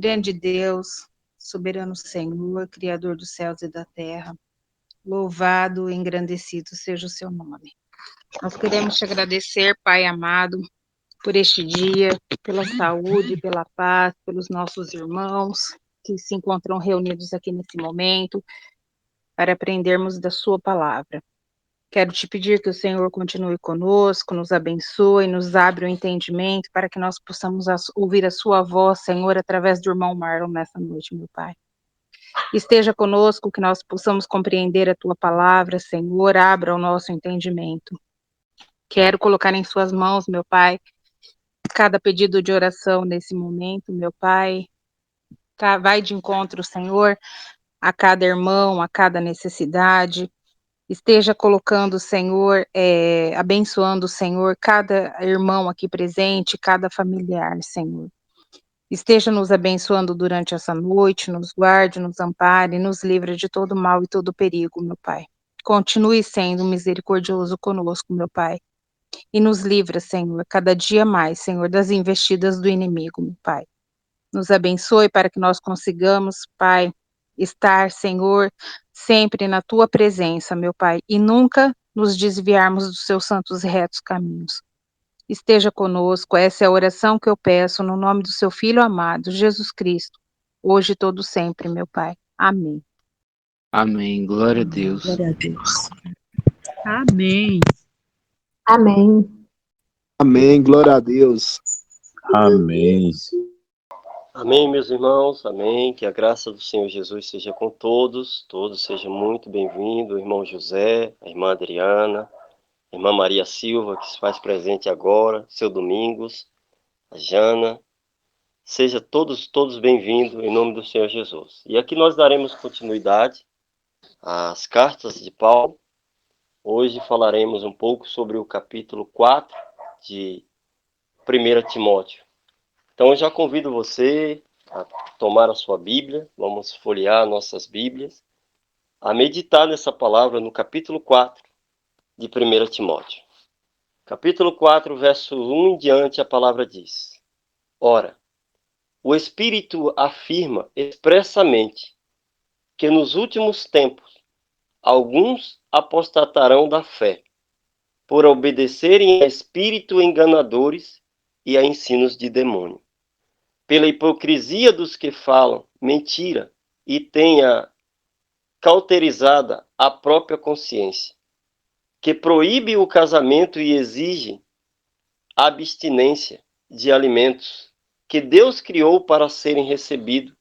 Grande Deus, soberano Senhor, Criador dos céus e da terra, louvado e engrandecido seja o seu nome. Nós queremos te agradecer, Pai amado, por este dia, pela saúde, pela paz, pelos nossos irmãos que se encontram reunidos aqui nesse momento para aprendermos da sua palavra. Quero te pedir que o Senhor continue conosco, nos abençoe, nos abra o entendimento para que nós possamos ouvir a sua voz, Senhor, através do irmão Marlon nessa noite, meu Pai. Esteja conosco, que nós possamos compreender a tua palavra, Senhor, abra o nosso entendimento. Quero colocar em suas mãos, meu Pai, cada pedido de oração nesse momento, meu Pai. Vai de encontro, Senhor, a cada irmão, a cada necessidade. Esteja colocando, Senhor, abençoando, Senhor, cada irmão aqui presente, cada familiar, Senhor. Esteja nos abençoando durante essa noite, nos guarde, nos ampare, nos livre de todo mal e todo perigo, meu Pai. Continue sendo misericordioso conosco, meu Pai. E nos livra, Senhor, cada dia mais, Senhor, das investidas do inimigo, meu Pai. Nos abençoe para que nós consigamos, Pai, estar, Senhor, sempre na tua presença, meu Pai, e nunca nos desviarmos dos seus santos e retos caminhos. Esteja conosco, essa é a oração que eu peço no nome do seu Filho amado, Jesus Cristo, hoje e todo sempre, meu Pai. Amém. Amém. Glória a Deus. Glória a Deus. Amém. Amém. Amém, glória a Deus. Amém. Amém, meus irmãos, amém. Que a graça do Senhor Jesus seja com todos sejam muito bem-vindos, o irmão José, a irmã Adriana, a irmã Maria Silva, que se faz presente agora, seu Domingos, a Jana. Seja todos bem-vindos em nome do Senhor Jesus. E aqui nós daremos continuidade às cartas de Paulo. Hoje falaremos um pouco sobre o capítulo 4 de 1 Timóteo. Então eu já convido você a tomar a sua Bíblia, vamos folhear nossas Bíblias, a meditar nessa palavra no capítulo 4 de 1 Timóteo. Capítulo 4, verso 1 em diante, a palavra diz: Ora, o Espírito afirma expressamente que nos últimos tempos alguns apostatarão da fé, por obedecerem a espíritos enganadores e a ensinos de demônio. Pela hipocrisia dos que falam mentira e tenha cauterizada a própria consciência, que proíbe o casamento e exige a abstinência de alimentos que Deus criou para serem recebidos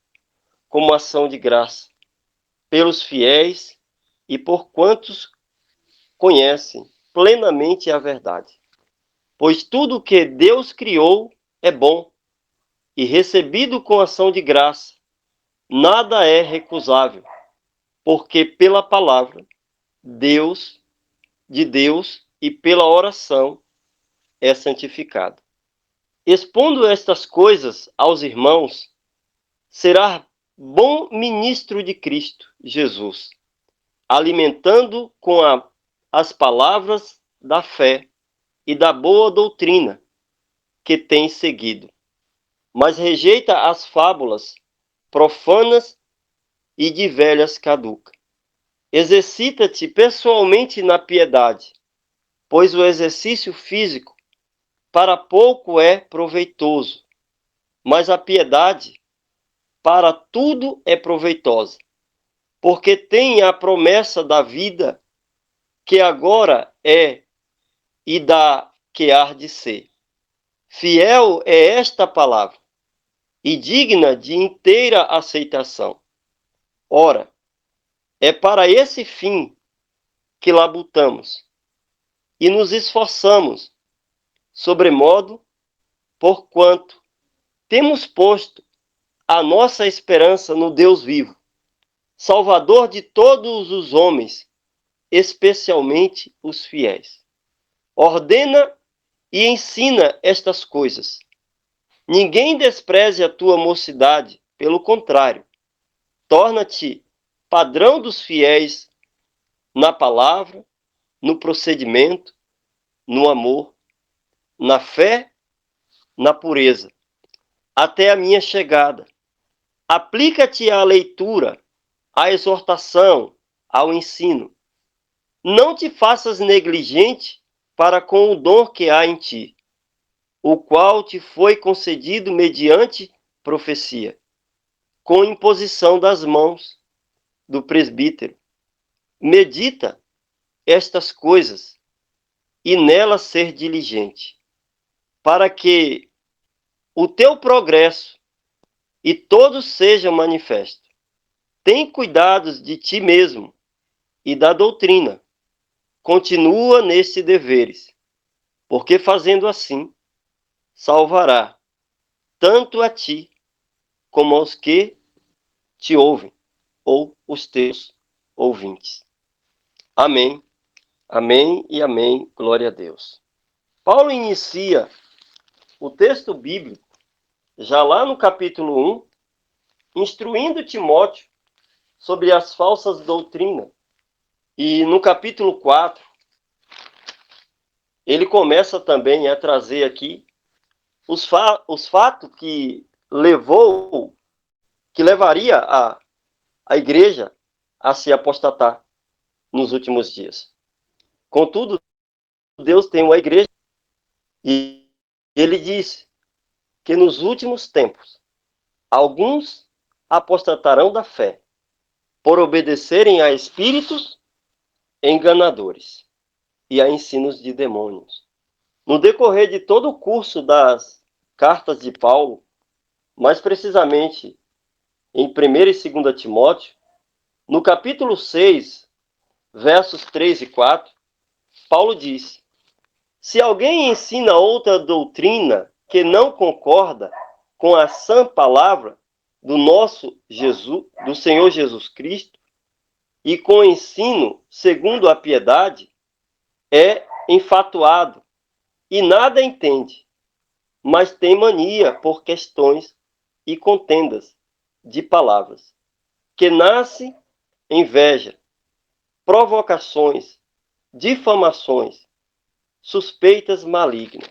como ação de graça pelos fiéis e por quantos conhecem plenamente a verdade. Pois tudo que Deus criou é bom, e recebido com ação de graça, nada é recusável, porque pela palavra de Deus e pela oração é santificado. Expondo estas coisas aos irmãos, será bom ministro de Cristo Jesus, alimentando com as palavras da fé e da boa doutrina que tem seguido. Mas rejeita as fábulas profanas e de velhas caducas. Exercita-te pessoalmente na piedade, pois o exercício físico para pouco é proveitoso, mas a piedade para tudo é proveitosa, porque tem a promessa da vida que agora é e da que há de ser. Fiel é esta palavra, e digna de inteira aceitação. Ora, é para esse fim que labutamos e nos esforçamos, sobremodo, porquanto temos posto a nossa esperança no Deus vivo, Salvador de todos os homens, especialmente os fiéis. Ordena e ensina estas coisas. Ninguém despreze a tua mocidade, pelo contrário, torna-te padrão dos fiéis na palavra, no procedimento, no amor, na fé, na pureza, até a minha chegada. Aplica-te à leitura, à exortação, ao ensino. Não te faças negligente para com o dom que há em ti, o qual te foi concedido mediante profecia, com imposição das mãos do presbítero. Medita estas coisas e nelas ser diligente, para que o teu progresso e todos sejam manifestos. Tem cuidado de ti mesmo e da doutrina. Continua nestes deveres, porque fazendo assim, salvará tanto a ti como aos que te ouvem, ou os teus ouvintes. Amém, amém e amém. Glória a Deus. Paulo inicia o texto bíblico, já lá no capítulo 1, instruindo Timóteo sobre as falsas doutrinas. E no capítulo 4, ele começa também a trazer aqui os fatos que levaria a igreja a se apostatar nos últimos dias. Contudo, Deus tem uma igreja e ele diz que nos últimos tempos alguns apostatarão da fé por obedecerem a espíritos enganadores e a ensinos de demônios. No decorrer de todo o curso das cartas de Paulo, mais precisamente em 1 e 2 Timóteo, no capítulo 6, versos 3 e 4, Paulo diz: se alguém ensina outra doutrina que não concorda com a sã palavra do nosso Jesus, do Senhor Jesus Cristo, e com o ensino segundo a piedade, é enfatuado e nada entende, mas tem mania por questões e contendas de palavras, que nasce inveja, provocações, difamações, suspeitas malignas.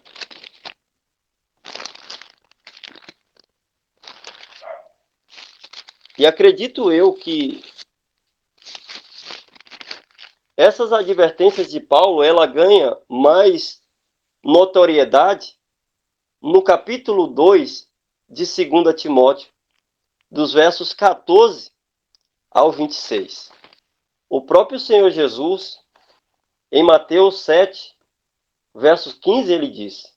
E acredito eu que essas advertências de Paulo, ela ganha mais notoriedade no capítulo 2 de 2 Timóteo, dos versos 14 ao 26. O próprio Senhor Jesus, em Mateus 7, versos 15, ele diz: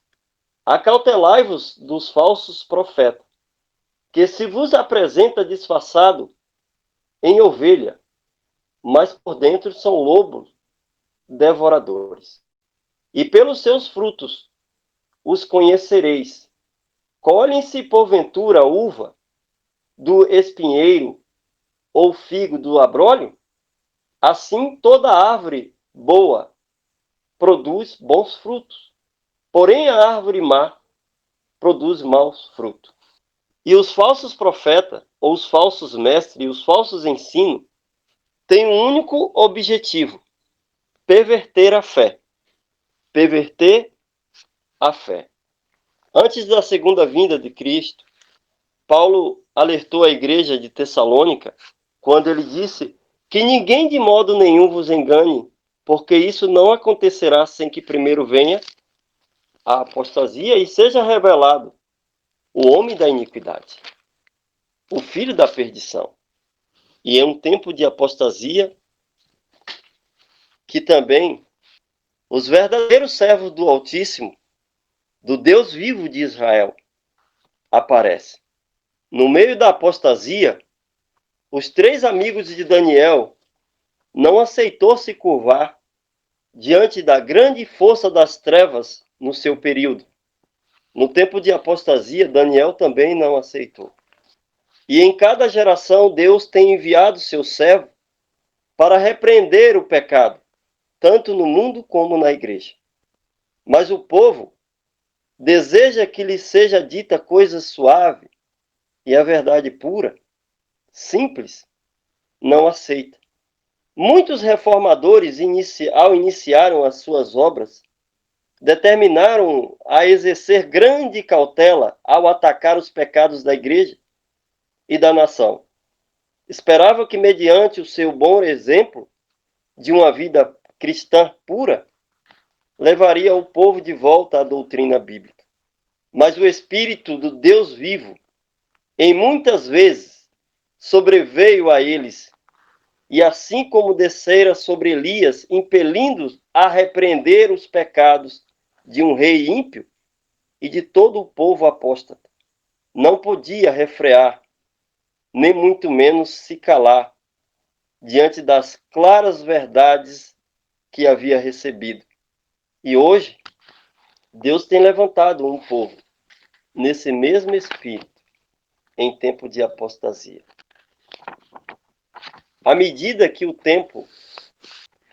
acautelai-vos dos falsos profetas, que se vos apresenta disfarçado em ovelha, mas por dentro são lobos devoradores. E pelos seus frutos os conhecereis. Colhem-se porventura uva do espinheiro ou figo do abrolho? Assim toda árvore boa produz bons frutos, porém a árvore má produz maus frutos. E os falsos profetas, ou os falsos mestres, e os falsos ensinos têm um único objetivo: perverter a fé. Perverter a fé. Antes da segunda vinda de Cristo, Paulo alertou a igreja de Tessalônica quando ele disse que ninguém de modo nenhum vos engane, porque isso não acontecerá sem que primeiro venha a apostasia e seja revelado o homem da iniquidade, o filho da perdição. E é um tempo de apostasia que também os verdadeiros servos do Altíssimo, do Deus vivo de Israel, aparecem. No meio da apostasia, os 3 amigos de Daniel não aceitou se curvar diante da grande força das trevas no seu período. No tempo de apostasia, Daniel também não aceitou. E em cada geração, Deus tem enviado seu servo para repreender o pecado, tanto no mundo como na igreja. Mas o povo deseja que lhe seja dita coisa suave e a verdade pura, simples, não aceita. Muitos reformadores, ao iniciarem as suas obras, determinaram a exercer grande cautela ao atacar os pecados da igreja, e da nação. Esperava que, mediante o seu bom exemplo de uma vida cristã pura, levaria o povo de volta à doutrina bíblica. Mas o Espírito do Deus vivo, em muitas vezes, sobreveio a eles, e assim como descera sobre Elias, impelindo-os a repreender os pecados de um rei ímpio e de todo o povo apóstata, não podia refrear, nem muito menos se calar, diante das claras verdades que havia recebido. E hoje, Deus tem levantado um povo nesse mesmo espírito, em tempo de apostasia. À medida que o tempo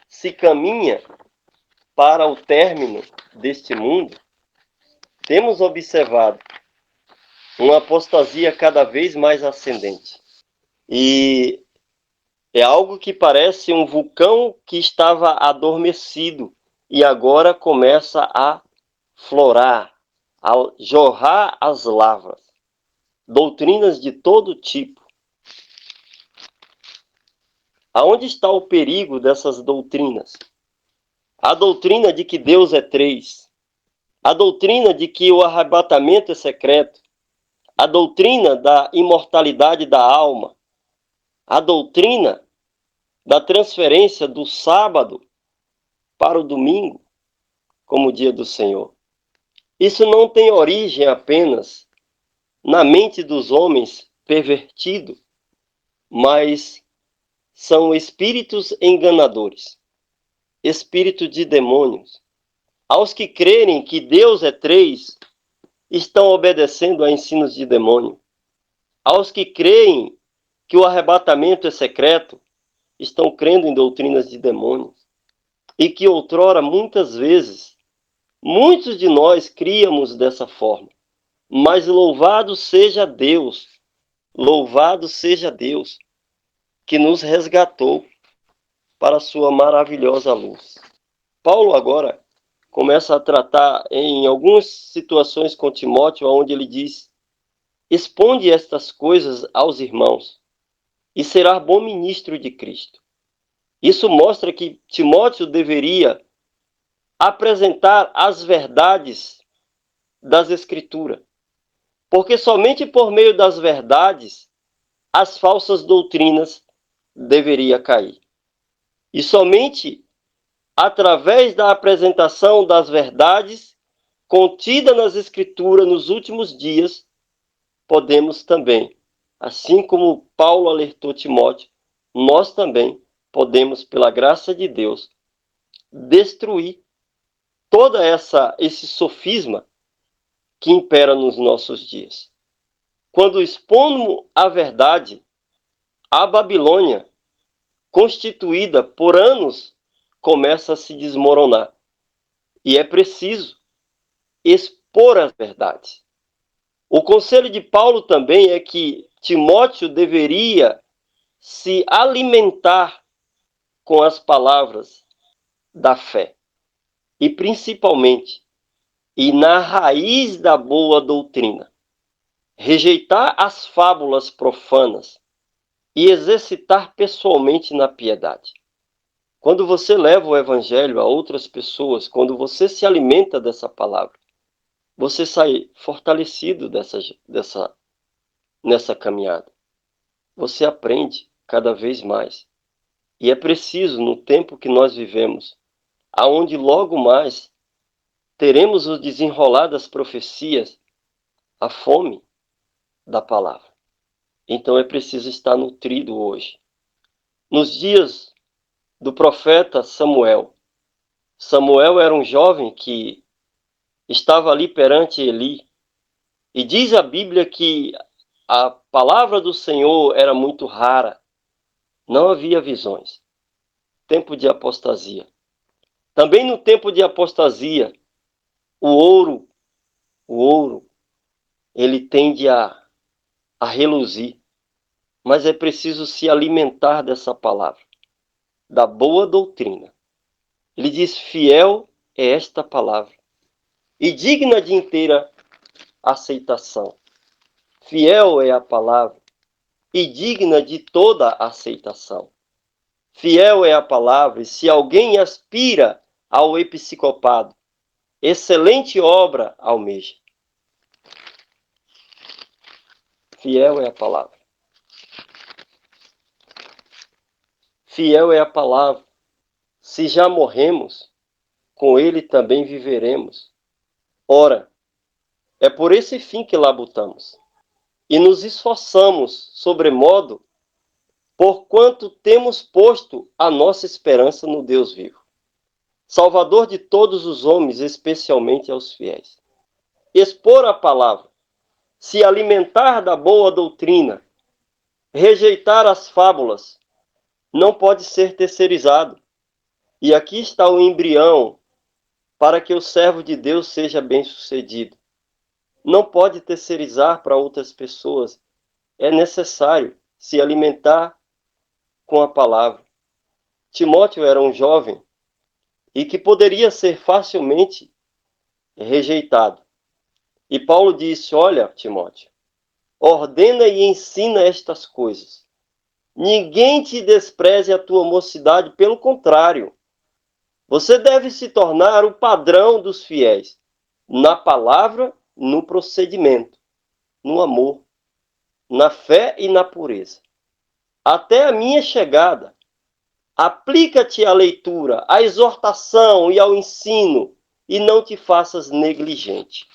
se caminha para o término deste mundo, temos observado uma apostasia cada vez mais ascendente. E é algo que parece um vulcão que estava adormecido e agora começa a florar, a jorrar as lavas. Doutrinas de todo tipo. Aonde está o perigo dessas doutrinas? A doutrina de que Deus é três. A doutrina de que o arrebatamento é secreto. A doutrina da imortalidade da alma. A doutrina da transferência do sábado para o domingo, como dia do Senhor. Isso não tem origem apenas na mente dos homens pervertidos, mas são espíritos enganadores, espíritos de demônios. Aos que crerem que Deus é três, estão obedecendo a ensinos de demônio. Aos que creem que o arrebatamento é secreto, estão crendo em doutrinas de demônios. E que outrora, muitas vezes, muitos de nós criamos dessa forma. Mas louvado seja Deus, que nos resgatou para a sua maravilhosa luz. Paulo agora começa a tratar em algumas situações com Timóteo, onde ele diz: exponde estas coisas aos irmãos, e será bom ministro de Cristo. Isso mostra que Timóteo deveria apresentar as verdades das Escrituras, porque somente por meio das verdades as falsas doutrinas deveriam cair. E somente através da apresentação das verdades contidas nas Escrituras nos últimos dias, podemos também, assim como Paulo alertou Timóteo, nós também podemos, pela graça de Deus, destruir toda esse sofisma que impera nos nossos dias. Quando expomos a verdade, a Babilônia, constituída por anos, começa a se desmoronar. E é preciso expor as verdades. O conselho de Paulo também é que Timóteo deveria se alimentar com as palavras da fé. E principalmente, e na raiz da boa doutrina, rejeitar as fábulas profanas e exercitar pessoalmente na piedade. Quando você leva o evangelho a outras pessoas, quando você se alimenta dessa palavra, você sai fortalecido nessa caminhada. Você aprende cada vez mais. E é preciso, no tempo que nós vivemos, aonde logo mais teremos o desenrolar das profecias, a fome da palavra. Então é preciso estar nutrido hoje. Nos dias do profeta Samuel, Samuel era um jovem que estava ali perante Eli, e diz a Bíblia que a palavra do Senhor era muito rara, não havia visões. Tempo de apostasia. Também no tempo de apostasia, o ouro, ele tende a reluzir, mas é preciso se alimentar dessa palavra, da boa doutrina. Ele diz: fiel é esta palavra e digna de inteira aceitação. Fiel é a palavra e digna de toda aceitação. Fiel é a palavra, e se alguém aspira ao episcopado, excelente obra almeja. Fiel é a palavra. Fiel é a palavra. Se já morremos, com ele também viveremos. Ora, é por esse fim que labutamos, e nos esforçamos sobremodo, porquanto temos posto a nossa esperança no Deus vivo, Salvador de todos os homens, especialmente aos fiéis. Expor a palavra, se alimentar da boa doutrina, rejeitar as fábulas, não pode ser terceirizado. E aqui está o embrião para que o servo de Deus seja bem-sucedido. Não pode terceirizar para outras pessoas. É necessário se alimentar com a palavra. Timóteo era um jovem e que poderia ser facilmente rejeitado. E Paulo disse: olha, Timóteo, ordena e ensina estas coisas. Ninguém te despreze a tua mocidade, pelo contrário. Você deve se tornar o padrão dos fiéis, na palavra, no procedimento, no amor, na fé e na pureza. Até a minha chegada, aplica-te à leitura, à exortação e ao ensino, e não te faças negligente.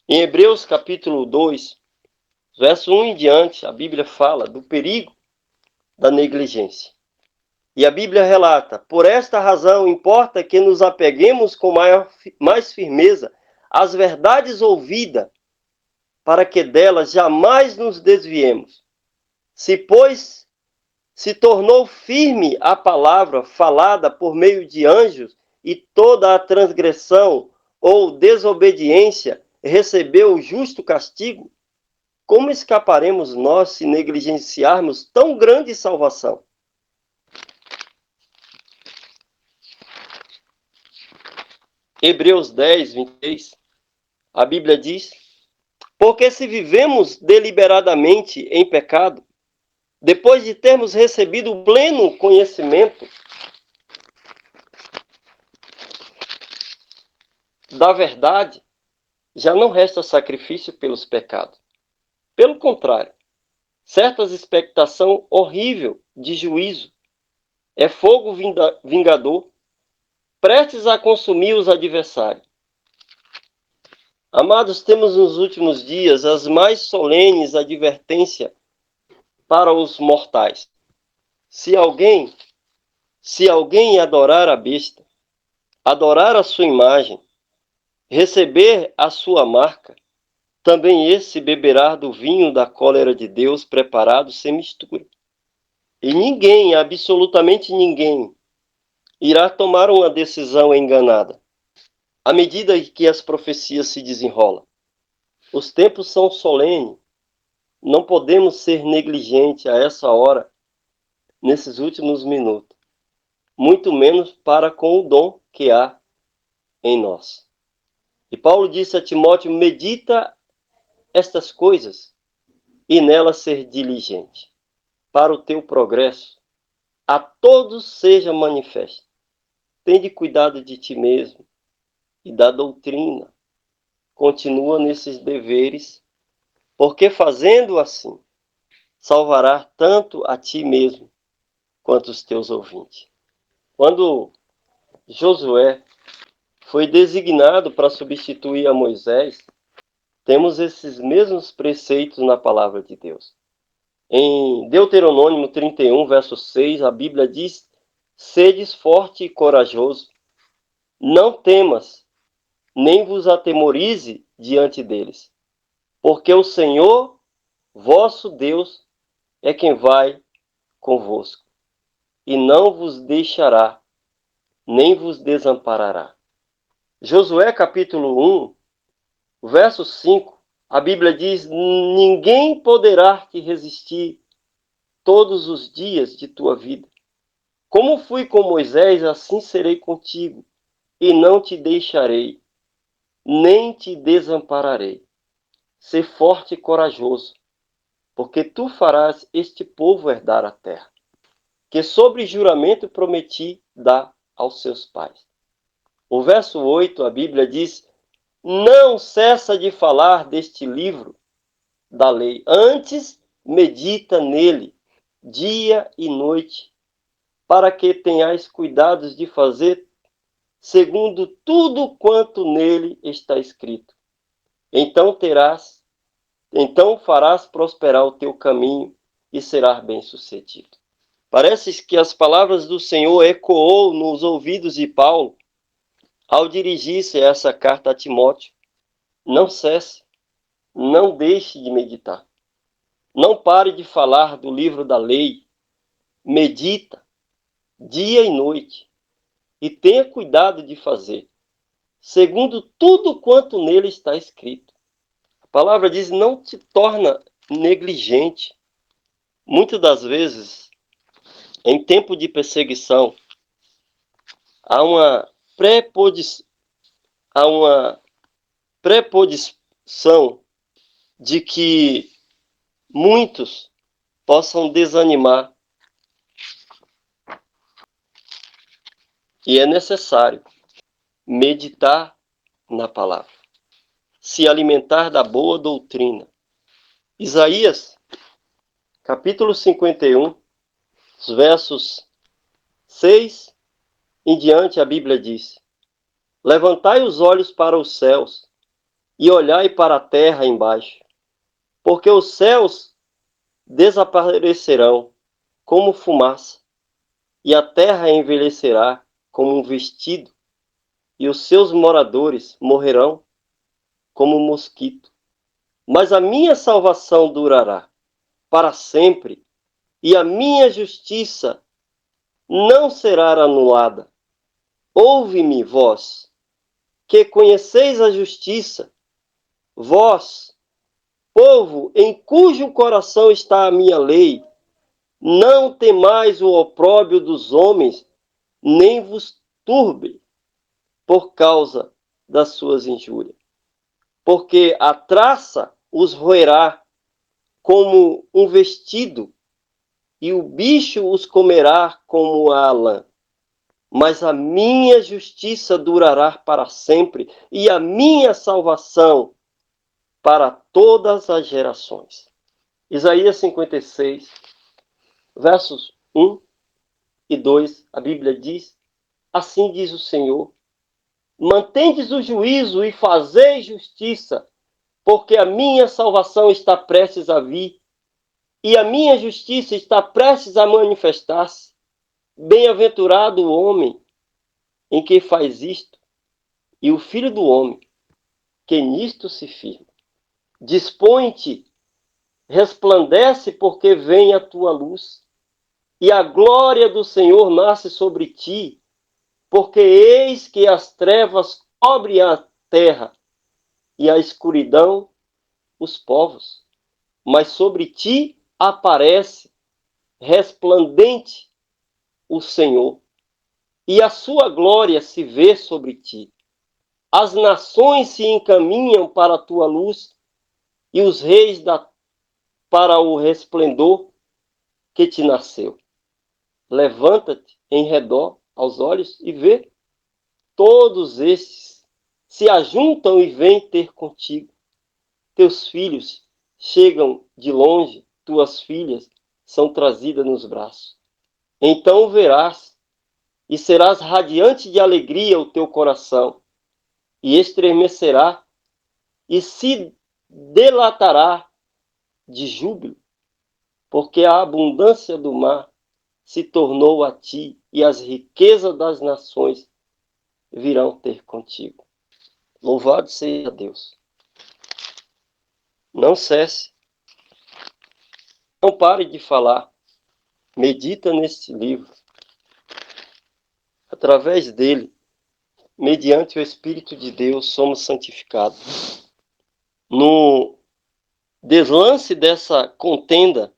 Em Hebreus capítulo 2, verso 1 em diante, a Bíblia fala do perigo da negligência. E a Bíblia relata: por esta razão importa que nos apeguemos com mais firmeza às verdades ouvidas, para que delas jamais nos desviemos. Se, pois, se tornou firme a palavra falada por meio de anjos, e toda a transgressão ou desobediência recebeu o justo castigo, como escaparemos nós se negligenciarmos tão grande salvação? Hebreus 10, 23, a Bíblia diz: porque se vivemos deliberadamente em pecado, depois de termos recebido o pleno conhecimento da verdade, já não resta sacrifício pelos pecados. Pelo contrário, certa expectação horrível de juízo, é fogo vingador, prestes a consumir os adversários. Amados, temos nos últimos dias as mais solenes advertências para os mortais. Se alguém adorar a besta, adorar a sua imagem, receber a sua marca, também esse beberá do vinho da cólera de Deus preparado sem mistura. E ninguém, absolutamente ninguém, irá tomar uma decisão enganada, à medida que as profecias se desenrolam. Os tempos são solenes, não podemos ser negligentes a essa hora, nesses últimos minutos, muito menos para com o dom que há em nós. E Paulo disse a Timóteo: medita estas coisas e nelas ser diligente, para o teu progresso a todos seja manifesto. Tende cuidado de ti mesmo e da doutrina. Continua nesses deveres, porque fazendo assim, salvará tanto a ti mesmo quanto os teus ouvintes. Quando Josué foi designado para substituir a Moisés, temos esses mesmos preceitos na palavra de Deus. Em Deuteronômio 31, verso 6, a Bíblia diz: sedes forte e corajoso, não temas, nem vos atemorize diante deles, porque o Senhor, vosso Deus, é quem vai convosco, e não vos deixará, nem vos desamparará. Josué capítulo 1, verso 5, a Bíblia diz: ninguém poderá te resistir todos os dias de tua vida. Como fui com Moisés, assim serei contigo, e não te deixarei, nem te desampararei. Ser forte e corajoso, porque tu farás este povo herdar a terra, que sobre juramento prometi dar aos seus pais. O verso 8, a Bíblia diz: não cessa de falar deste livro da lei, antes medita nele, dia e noite, para que tenhais cuidados de fazer segundo tudo quanto nele está escrito. Então farás prosperar o teu caminho e serás bem-sucedido. Parece que as palavras do Senhor ecoou nos ouvidos de Paulo ao dirigir-se a essa carta a Timóteo. Não cesse, não deixe de meditar. Não pare de falar do livro da lei. Medita dia e noite e tenha cuidado de fazer segundo tudo quanto nele está escrito. A palavra diz: não te torna negligente. Muitas das vezes, em tempo de perseguição, há uma preposição de que muitos possam desanimar. E é necessário meditar na palavra, se alimentar da boa doutrina. Isaías, capítulo 51, os versos 6 em diante, a Bíblia diz: levantai os olhos para os céus e olhai para a terra embaixo, porque os céus desaparecerão como fumaça, e a terra envelhecerá como um vestido, e os seus moradores morrerão como um mosquito. Mas a minha salvação durará para sempre, e a minha justiça não será anulada. Ouve-me, vós, que conheceis a justiça, vós, povo em cujo coração está a minha lei. Não temais o opróbrio dos homens, nem vos turbe por causa das suas injúrias. Porque a traça os roerá como um vestido, e o bicho os comerá como a lã. Mas a minha justiça durará para sempre, e a minha salvação para todas as gerações. Isaías 56, versos 1 e 2, a Bíblia diz: assim diz o Senhor: mantendes o juízo e fazeis justiça, porque a minha salvação está prestes a vir, e a minha justiça está prestes a manifestar-se. Bem-aventurado o homem em que faz isto, e o filho do homem que nisto se firma. Dispõe-te, resplandece, porque vem a tua luz, e a glória do Senhor nasce sobre ti, porque eis que as trevas cobrem a terra, e a escuridão os povos. Mas sobre ti aparece resplandente o Senhor, e a sua glória se vê sobre ti. As nações se encaminham para a tua luz, e os reis para o resplendor que te nasceu. Levanta-te em redor aos olhos e vê. Todos estes se ajuntam e vêm ter contigo. Teus filhos chegam de longe, tuas filhas são trazidas nos braços. Então verás, e serás radiante de alegria o teu coração, e estremecerá, e se delatará de júbilo, porque a abundância do mar se tornou a ti, e as riquezas das nações virão ter contigo. Louvado seja Deus. Não cesse. Não pare de falar. Medita neste livro. Através dele, mediante o Espírito de Deus, somos santificados. No deslance dessa contenda,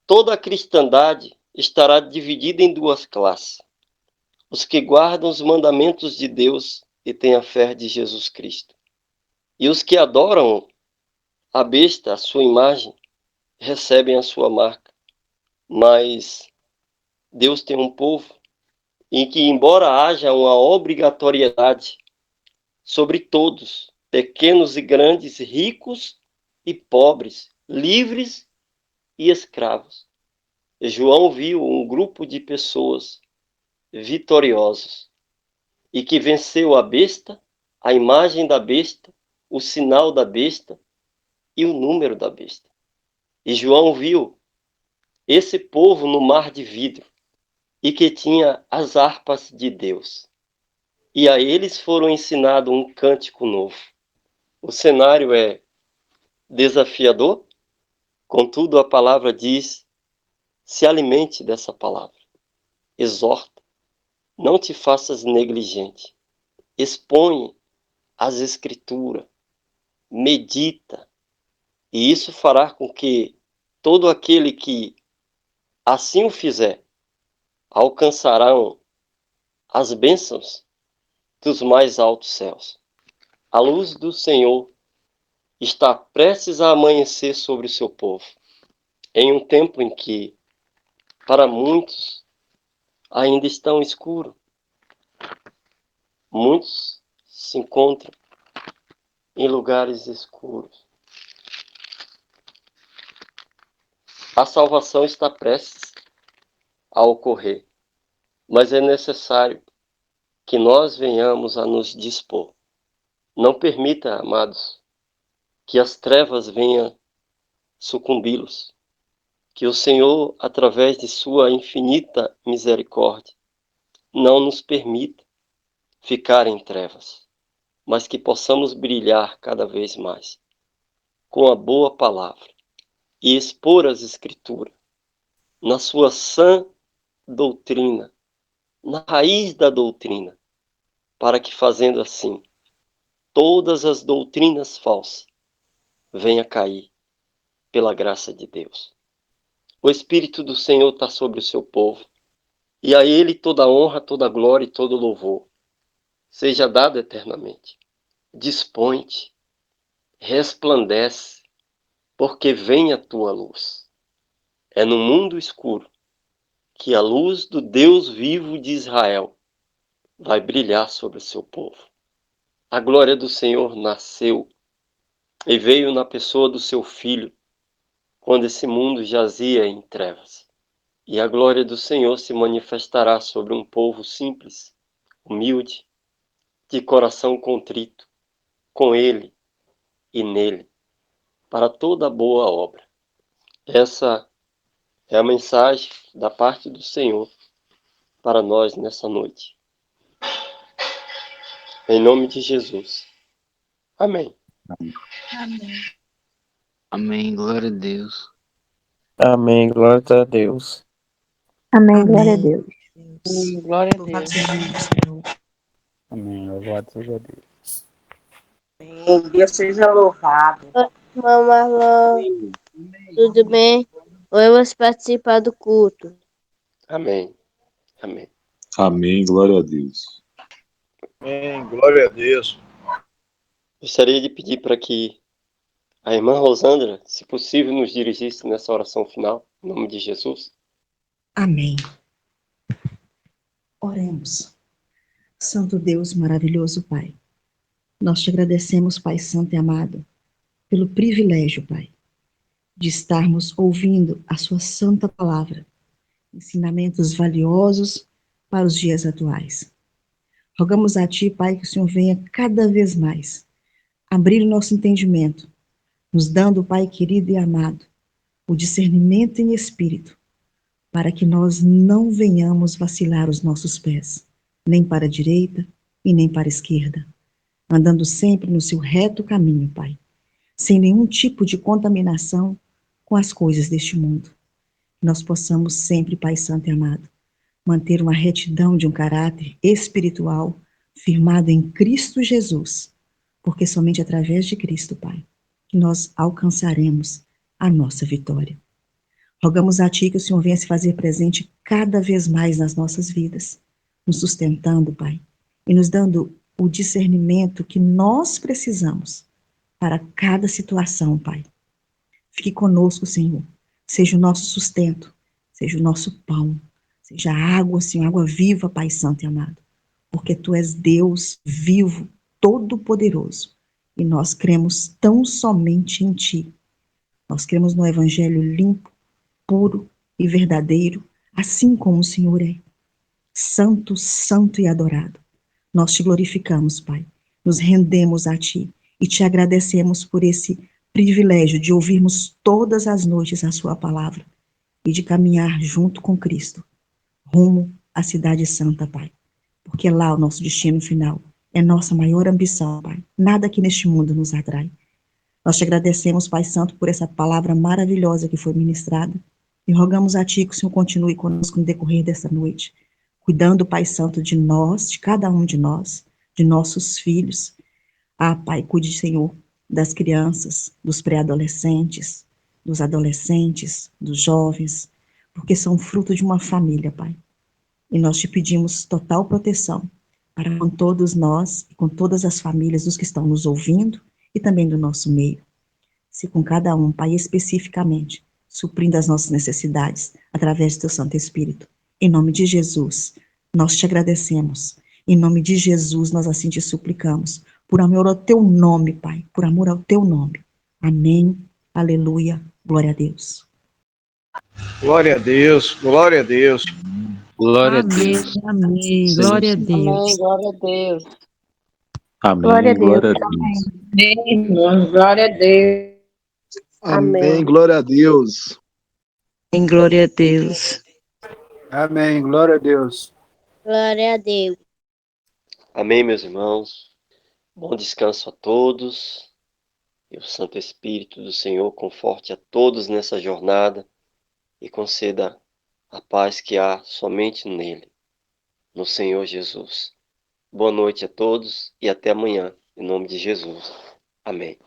toda a cristandade estará dividida em duas classes: os que guardam os mandamentos de Deus e têm a fé de Jesus Cristo, e os que adoram a besta, a sua imagem, recebem a sua marca. Mas Deus tem um povo em que, embora haja uma obrigatoriedade sobre todos, pequenos e grandes, ricos e pobres, livres e escravos, João viu um grupo de pessoas vitoriosos e que venceu a besta, a imagem da besta, o sinal da besta e o número da besta. E João viu esse povo no mar de vidro e que tinha as harpas de Deus. E a eles foram ensinado um cântico novo. O cenário é desafiador, contudo a palavra diz: se alimente dessa palavra, exorta, não te faças negligente, expõe as escrituras, medita, e isso fará com que todo aquele que assim o fizer alcançarão as bênçãos dos mais altos céus. A luz do Senhor está prestes a amanhecer sobre o seu povo, em um tempo em que, para muitos, ainda estão escuro. Muitos se encontram em lugares escuros. A salvação está prestes a ocorrer, mas é necessário que nós venhamos a nos dispor. Não permita, amados, que as trevas venham sucumbi-los. Que o Senhor, através de sua infinita misericórdia, não nos permita ficar em trevas, mas que possamos brilhar cada vez mais com a boa palavra e expor as Escrituras na sua sã doutrina, na raiz da doutrina, para que, fazendo assim, todas as doutrinas falsas venham a cair pela graça de Deus. O Espírito do Senhor está sobre o seu povo, e a Ele toda a honra, toda a glória e todo o louvor seja dado eternamente. Dispõe-te, resplandece, porque vem a tua luz. É no mundo escuro que a luz do Deus vivo de Israel vai brilhar sobre o seu povo. A glória do Senhor nasceu e veio na pessoa do seu Filho, quando esse mundo jazia em trevas. E a glória do Senhor se manifestará sobre um povo simples, humilde, de coração contrito, com Ele e nele, para toda boa obra. Essa é a mensagem da parte do Senhor para nós nessa noite. Em nome de Jesus. Amém. Amém. Amém. Glória a Deus. Amém, glória a Deus. Amém, glória a Deus. Glória a Louvado Deus. seja o nome do Senhor. Amém. Louvado seja Deus. Amém. Deus seja louvado. Irmã Marlon, tudo bem? Hoje eu vou participar do culto. Amém. Amém. Amém. Glória a Deus. Amém. Glória a Deus. Gostaria de pedir para que a irmã Rosângela, se possível, nos dirigisse nessa oração final, em nome de Jesus. Amém. Oremos. Santo Deus, maravilhoso Pai, nós te agradecemos, Pai Santo e amado, pelo privilégio, Pai, de estarmos ouvindo a sua santa palavra, ensinamentos valiosos para os dias atuais. Rogamos a Ti, Pai, que o Senhor venha cada vez mais abrir o nosso entendimento, nos dando, Pai querido e amado, o discernimento em espírito, para que nós não venhamos vacilar os nossos pés, nem para a direita e nem para a esquerda, andando sempre no seu reto caminho, Pai, sem nenhum tipo de contaminação com as coisas deste mundo. Nós possamos sempre, Pai Santo e amado, manter uma retidão de um caráter espiritual firmado em Cristo Jesus, porque somente através de Cristo, Pai, que nós alcançaremos a nossa vitória. Rogamos a Ti que o Senhor venha se fazer presente cada vez mais nas nossas vidas, nos sustentando, Pai, e nos dando o discernimento que nós precisamos para cada situação, Pai. Fique conosco, Senhor. Seja o nosso sustento, seja o nosso pão, seja água, Senhor, água viva, Pai Santo e amado. Porque Tu és Deus vivo, todo-poderoso. E nós cremos tão somente em Ti. Nós cremos no Evangelho limpo, puro e verdadeiro, assim como o Senhor é. Santo, santo e adorado. Nós Te glorificamos, Pai. Nos rendemos a Ti e Te agradecemos por esse privilégio de ouvirmos todas as noites a Sua palavra e de caminhar junto com Cristo, rumo à Cidade Santa, Pai. Porque lá o nosso destino final é nossa maior ambição, Pai. Nada aqui neste mundo nos atrai. Nós Te agradecemos, Pai Santo, por essa palavra maravilhosa que foi ministrada e rogamos a Ti que o Senhor continue conosco no decorrer dessa noite, cuidando, Pai Santo, de nós, de cada um de nós, de nossos filhos. Ah, Pai, cuide, Senhor, das crianças, dos pré-adolescentes, dos adolescentes, dos jovens, porque são fruto de uma família, Pai. E nós Te pedimos total proteção para com todos nós e com todas as famílias dos que estão nos ouvindo e também do nosso meio. Se com cada um, Pai, especificamente, suprindo as nossas necessidades através do Teu Santo Espírito. Em nome de Jesus, nós Te agradecemos. Em nome de Jesus, nós assim Te suplicamos. Por amor ao Teu nome, Pai. Por amor ao Teu nome. Amém. Aleluia. Glória a Deus. Glória a Deus, glória a Deus. Glória a Amém, Deus. amém. Glória a Deus. Amém, glória a Deus. Glória a Amém. Deus. Glória a Amém. Deus. Amém, irmãos, glória a Deus. Amém, glória a Deus. Em glória a Deus. Amém. Glória a Deus. Glória a Deus. Amém, meus irmãos. Bom descanso a todos. E o Santo Espírito do Senhor conforte a todos nessa jornada e conceda a paz que há somente nele, no Senhor Jesus. Boa noite a todos e até amanhã, em nome de Jesus. Amém.